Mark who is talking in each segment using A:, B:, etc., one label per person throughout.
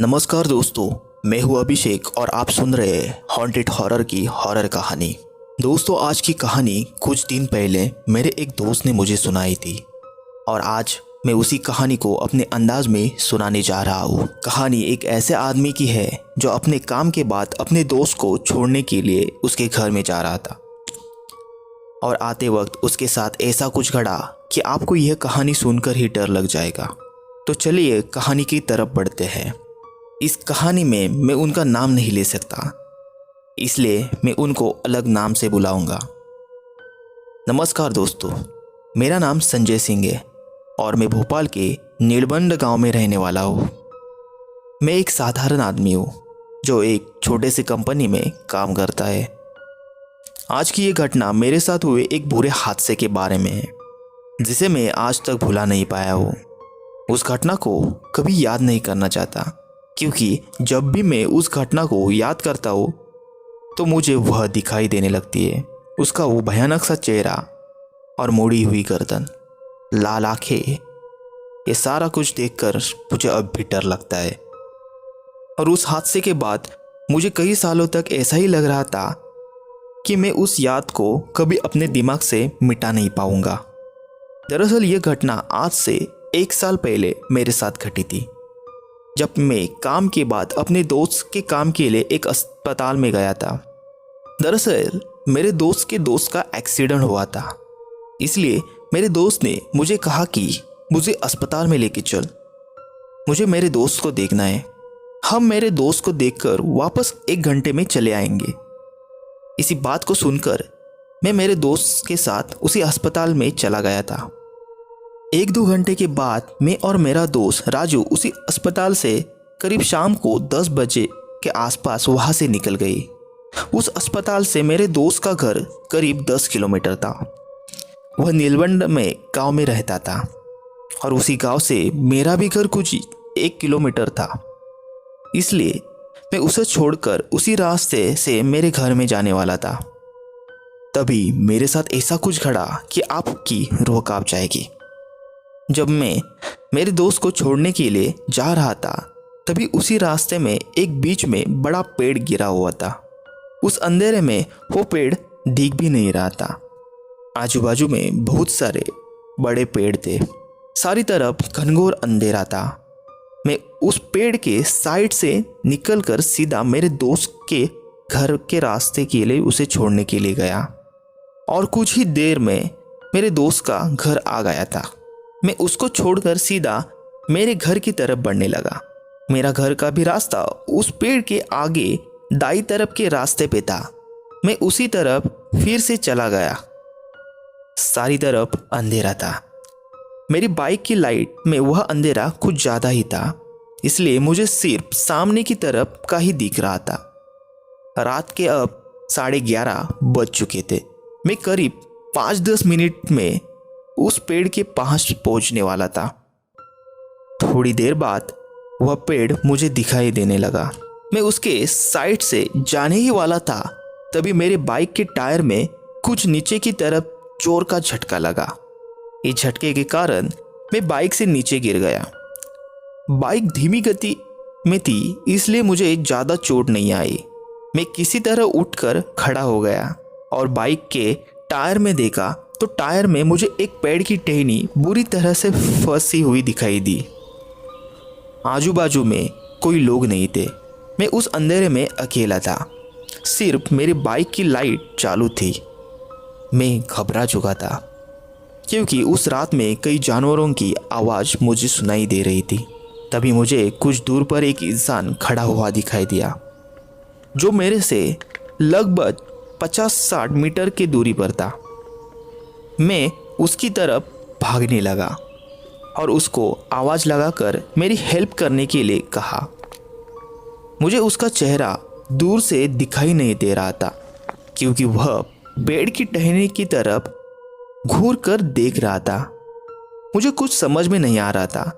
A: नमस्कार दोस्तों, मैं हूं अभिषेक और आप सुन रहे हैं हॉन्टेड हॉरर की हॉरर कहानी। दोस्तों, आज की कहानी कुछ दिन पहले मेरे एक दोस्त ने मुझे सुनाई थी और आज मैं उसी कहानी को अपने अंदाज में सुनाने जा रहा हूँ। कहानी एक ऐसे आदमी की है जो अपने काम के बाद अपने दोस्त को छोड़ने के लिए उसके घर में जा रहा था और आते वक्त उसके साथ ऐसा कुछ घड़ा कि आपको यह कहानी सुनकर ही डर लग जाएगा। तो चलिए कहानी की तरफ बढ़ते हैं। इस कहानी में मैं उनका नाम नहीं ले सकता, इसलिए मैं उनको अलग नाम से बुलाऊंगा। नमस्कार दोस्तों, मेरा नाम संजय सिंह है और मैं भोपाल के नीलबंध गांव में रहने वाला हूँ। मैं एक साधारण आदमी हूँ जो एक छोटे से कंपनी में काम करता है। आज की ये घटना मेरे साथ हुए एक बुरे हादसे के बारे में है जिसे मैं आज तक भुला नहीं पाया हूँ। उस घटना को कभी याद नहीं करना चाहता, क्योंकि जब भी मैं उस घटना को याद करता हूँ तो मुझे वह दिखाई देने लगती है। उसका वो भयानक सा चेहरा और मुड़ी हुई गर्दन, लाल आंखें, ये सारा कुछ देखकर मुझे अब भी डर लगता है। और उस हादसे के बाद मुझे कई सालों तक ऐसा ही लग रहा था कि मैं उस याद को कभी अपने दिमाग से मिटा नहीं पाऊंगा। दरअसल ये घटना आज से 1 साल पहले मेरे साथ घटी थी, जब मैं काम के बाद अपने दोस्त के काम के लिए एक अस्पताल में गया था। दरअसल मेरे दोस्त के दोस्त का एक्सीडेंट हुआ था, इसलिए मेरे दोस्त ने मुझे कहा कि मुझे अस्पताल में लेके चल, मुझे मेरे दोस्त को देखना है। हम मेरे दोस्त को देखकर वापस 1 घंटे में चले आएंगे। इसी बात को सुनकर मैं मेरे दोस्त के साथ उसी अस्पताल में चला गया था। 1-2 घंटे के बाद मैं और मेरा दोस्त राजू उसी अस्पताल से करीब शाम को 10 बजे के आसपास वहां से निकल गए। उस अस्पताल से मेरे दोस्त का घर करीब 10 किलोमीटर था। वह नीलबंध में गांव में रहता था और उसी गांव से मेरा भी घर कुछ 1 किलोमीटर था, इसलिए मैं उसे छोड़कर उसी रास्ते से मेरे घर में जाने वाला था। तभी मेरे साथ ऐसा कुछ घड़ा कि आपकी रूह कांप जाएगी। जब मैं मेरे दोस्त को छोड़ने के लिए जा रहा था, तभी उसी रास्ते में एक बीच में बड़ा पेड़ गिरा हुआ था। उस अंधेरे में वो पेड़ दिख भी नहीं रहा था। आजू बाजू में बहुत सारे बड़े पेड़ थे, सारी तरफ घनघोर अंधेरा था। मैं उस पेड़ के साइड से निकलकर सीधा मेरे दोस्त के घर के रास्ते के लिए उसे छोड़ने के लिए गया और कुछ ही देर में मेरे दोस्त का घर आ गया था। मैं उसको छोड़कर सीधा मेरे घर की तरफ बढ़ने लगा। मेरा घर का भी रास्ता उस पेड़ के आगे दाई तरफ के रास्ते पे था। मैं उसी तरफ फिर से चला गया। सारी तरफ अंधेरा था। मेरी बाइक की लाइट में वह अंधेरा कुछ ज़्यादा ही था, इसलिए मुझे सिर्फ सामने की तरफ का ही दिख रहा था। रात के अब 11:30 बज चुके थे। मैं करीब 5-10 मिनट में उस पेड़ के पास पहुंचने वाला था। थोड़ी देर बाद वह पेड़ मुझे दिखाई देने लगा। मैं उसके साइड से जाने ही वाला था, तभी मेरे बाइक के टायर में कुछ नीचे की तरफ जोर का झटका लगा। इस झटके के कारण मैं बाइक से नीचे गिर गया। बाइक धीमी गति में थी, इसलिए मुझे ज़्यादा चोट नहीं आई। मैं किसी तरह उठकर खड़ा हो गया और बाइक के टायर में देखा तो टायर में मुझे एक पेड़ की टहनी बुरी तरह से फंसी हुई दिखाई दी। आजू बाजू में कोई लोग नहीं थे। मैं उस अंधेरे में अकेला था, सिर्फ मेरी बाइक की लाइट चालू थी। मैं घबरा चुका था क्योंकि उस रात में कई जानवरों की आवाज़ मुझे सुनाई दे रही थी। तभी मुझे कुछ दूर पर एक इंसान खड़ा हुआ दिखाई दिया जो मेरे से लगभग 50-60 मीटर की दूरी पर था। मैं उसकी तरफ भागने लगा और उसको आवाज़ लगाकर मेरी हेल्प करने के लिए कहा। मुझे उसका चेहरा दूर से दिखाई नहीं दे रहा था क्योंकि वह पेड़ की टहनी की तरफ घूर कर देख रहा था। मुझे कुछ समझ में नहीं आ रहा था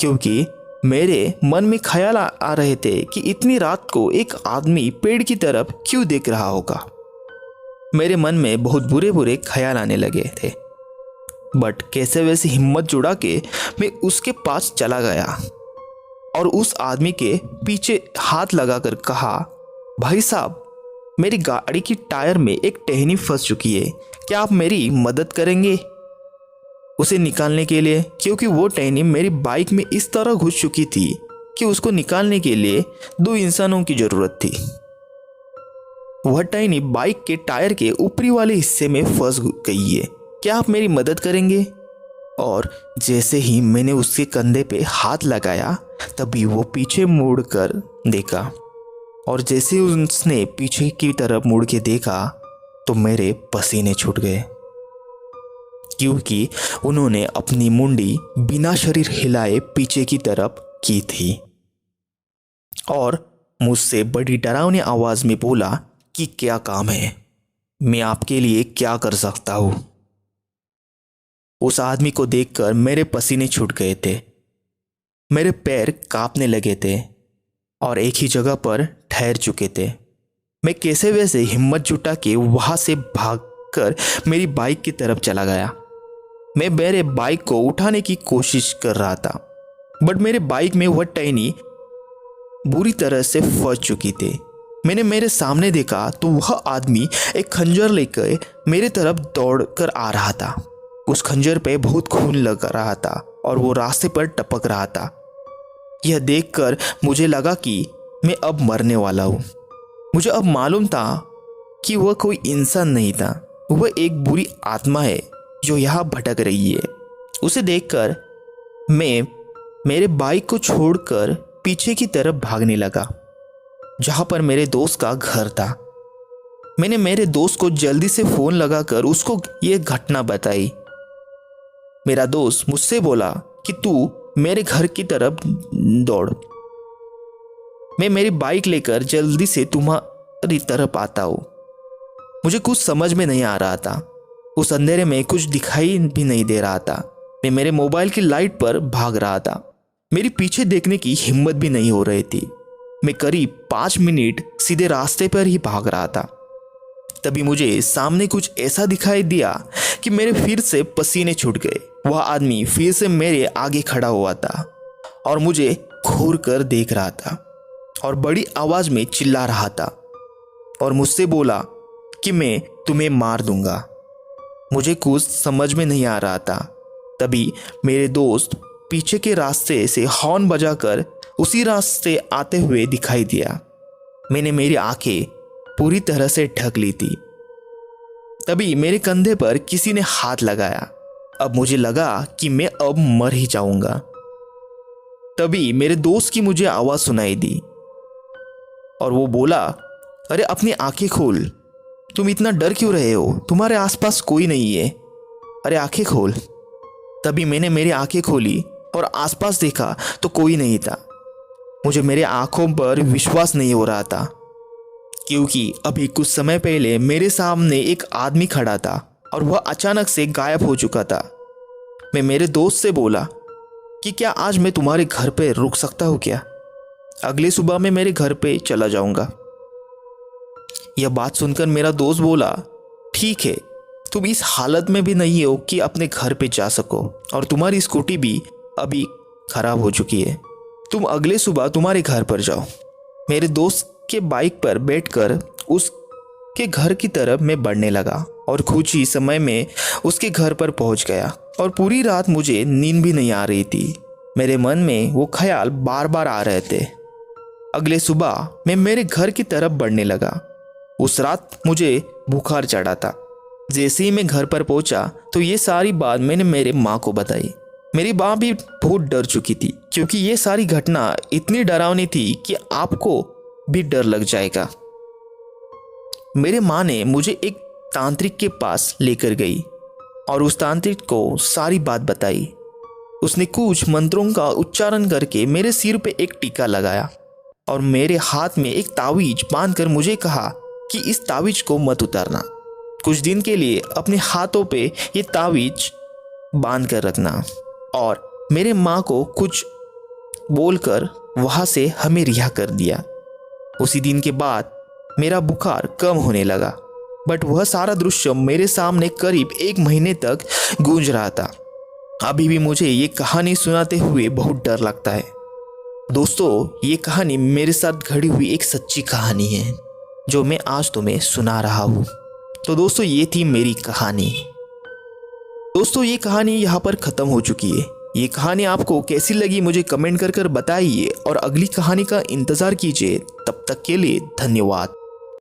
A: क्योंकि मेरे मन में ख्याल आ रहे थे कि इतनी रात को एक आदमी पेड़ की तरफ क्यों देख रहा होगा। मेरे मन में बहुत बुरे बुरे ख्याल आने लगे थे। बट कैसे वैसे हिम्मत जुड़ा के मैं उसके पास चला गया और उस आदमी के पीछे हाथ लगाकर कहा, भाई साहब, मेरी गाड़ी की टायर में एक टहनी फंस चुकी है, क्या आप मेरी मदद करेंगे उसे निकालने के लिए? क्योंकि वो टहनी मेरी बाइक में इस तरह घुस चुकी थी कि उसको निकालने के लिए 2 इंसानों की जरूरत थी। वह टहनी बाइक के टायर के ऊपरी वाले हिस्से में फंस गई है, क्या आप मेरी मदद करेंगे? और जैसे ही मैंने उसके कंधे पे हाथ लगाया तभी वो पीछे मुड़कर देखा, और जैसे उसने पीछे की तरफ मुड़ के देखा तो मेरे पसीने छूट गए, क्योंकि उन्होंने अपनी मुंडी बिना शरीर हिलाए पीछे की तरफ की थी और मुझसे बड़ी डरावनी आवाज में बोला कि क्या काम है, मैं आपके लिए क्या कर सकता हूं। उस आदमी को देखकर मेरे पसीने छूट गए थे, मेरे पैर कांपने लगे थे और एक ही जगह पर ठहर चुके थे। मैं कैसे वैसे हिम्मत जुटा के वहां से भागकर मेरी बाइक की तरफ चला गया। मैं मेरे बाइक को उठाने की कोशिश कर रहा था, बट मेरे बाइक में वह टहनी बुरी तरह से फंस चुकी थी। मैंने मेरे सामने देखा तो वह आदमी एक खंजर लेकर मेरे तरफ दौड़कर आ रहा था। उस खंजर पे बहुत खून लग रहा था और वो रास्ते पर टपक रहा था। यह देखकर मुझे लगा कि मैं अब मरने वाला हूँ। मुझे अब मालूम था कि वह कोई इंसान नहीं था, वह एक बुरी आत्मा है जो यहाँ भटक रही है। उसे देखकर मैं मेरे बाइक को छोड़कर पीछे की तरफ भागने लगा, जहाँ पर मेरे दोस्त का घर था। मैंने मेरे दोस्त को जल्दी से फोन लगाकर उसको यह घटना बताई। मेरा दोस्त मुझसे बोला कि तू मेरे घर की तरफ दौड़, मैं मेरी बाइक लेकर जल्दी से तुम्हारी तरफ आता हूँ। मुझे कुछ समझ में नहीं आ रहा था, उस अंधेरे में कुछ दिखाई भी नहीं दे रहा था। मैं मेरे मोबाइल की लाइट पर भाग रहा था, मेरी पीछे देखने की हिम्मत भी नहीं हो रही थी। मैं करीब 5 मिनट सीधे रास्ते पर ही भाग रहा था। तभी मुझे सामने कुछ ऐसा दिखाई दिया कि मेरे फिर से पसीने छूट गए। वह आदमी फिर से मेरे आगे खड़ा हुआ था और मुझे घूर कर देख रहा था और बड़ी आवाज में चिल्ला रहा था और मुझसे बोला कि मैं तुम्हें मार दूंगा। मुझे कुछ समझ में नहीं आ रहा था। तभी मेरे दोस्त पीछे के रास्ते से हॉर्न बजाकर उसी रास्ते आते हुए दिखाई दिया। मैंने मेरी आंखें पूरी तरह से ढक ली थी। तभी मेरे कंधे पर किसी ने हाथ लगाया। अब मुझे लगा कि मैं अब मर ही जाऊंगा। तभी मेरे दोस्त की मुझे आवाज सुनाई दी और वो बोला, अरे अपनी आंखें खोल, तुम इतना डर क्यों रहे हो, तुम्हारे आसपास कोई नहीं है, अरे आंखें खोल। तभी मैंने मेरी आंखें खोली और आसपास देखा तो कोई नहीं था। मुझे मेरे आंखों पर विश्वास नहीं हो रहा था, क्योंकि अभी कुछ समय पहले मेरे सामने एक आदमी खड़ा था और वह अचानक से गायब हो चुका था। मैं मेरे दोस्त से बोला कि क्या आज मैं तुम्हारे घर पे रुक सकता हूँ क्या? अगली सुबह मैं मेरे घर पे चला जाऊंगा। यह बात सुनकर मेरा दोस्त बोला, ठीक है, तुम इस हालत में भी नहीं हो कि अपने घर पे जा सको और तुम्हारी स्कूटी भी अभी खराब हो चुकी है, तुम अगले सुबह तुम्हारे घर पर जाओ। मेरे दोस्त के बाइक पर बैठकर उसके घर की तरफ मैं बढ़ने लगा और कुछ ही समय में उसके घर पर पहुंच गया और पूरी रात मुझे नींद भी नहीं आ रही थी। मेरे मन में वो ख्याल बार बार आ रहे थे। अगले सुबह मैं मेरे घर की तरफ बढ़ने लगा। उस रात मुझे बुखार चढ़ा था। जैसे ही मैं घर पर पहुंचा तो ये सारी बात मैंने मेरे माँ को बताई। मेरी माँ भी बहुत डर चुकी थी, क्योंकि ये सारी घटना इतनी डरावनी थी कि आपको भी डर लग जाएगा। मेरे माँ ने मुझे एक तांत्रिक के पास लेकर गई और उस तांत्रिक को सारी बात बताई। उसने कुछ मंत्रों का उच्चारण करके मेरे सिर पे एक टीका लगाया और मेरे हाथ में एक तावीज बांधकर मुझे कहा कि इस तावीज को मत उतारना, कुछ दिन के लिए अपने हाथों पे ये तावीज बांध कर रखना। और मेरे माँ को कुछ बोलकर वहाँ से हमें रिहा कर दिया। उसी दिन के बाद मेरा बुखार कम होने लगा बट वह सारा दृश्य मेरे सामने करीब 1 महीने तक गूंज रहा था। अभी भी मुझे ये कहानी सुनाते हुए बहुत डर लगता है। दोस्तों, ये कहानी मेरे साथ घड़ी हुई एक सच्ची कहानी है जो मैं आज तुम्हें सुना रहा हूँ। तो दोस्तों, ये थी मेरी कहानी। दोस्तों, ये कहानी यहाँ पर ख़त्म हो चुकी है। ये कहानी आपको कैसी लगी मुझे कमेंट कर बताइए और अगली कहानी का इंतज़ार कीजिए। तब तक के लिए धन्यवाद।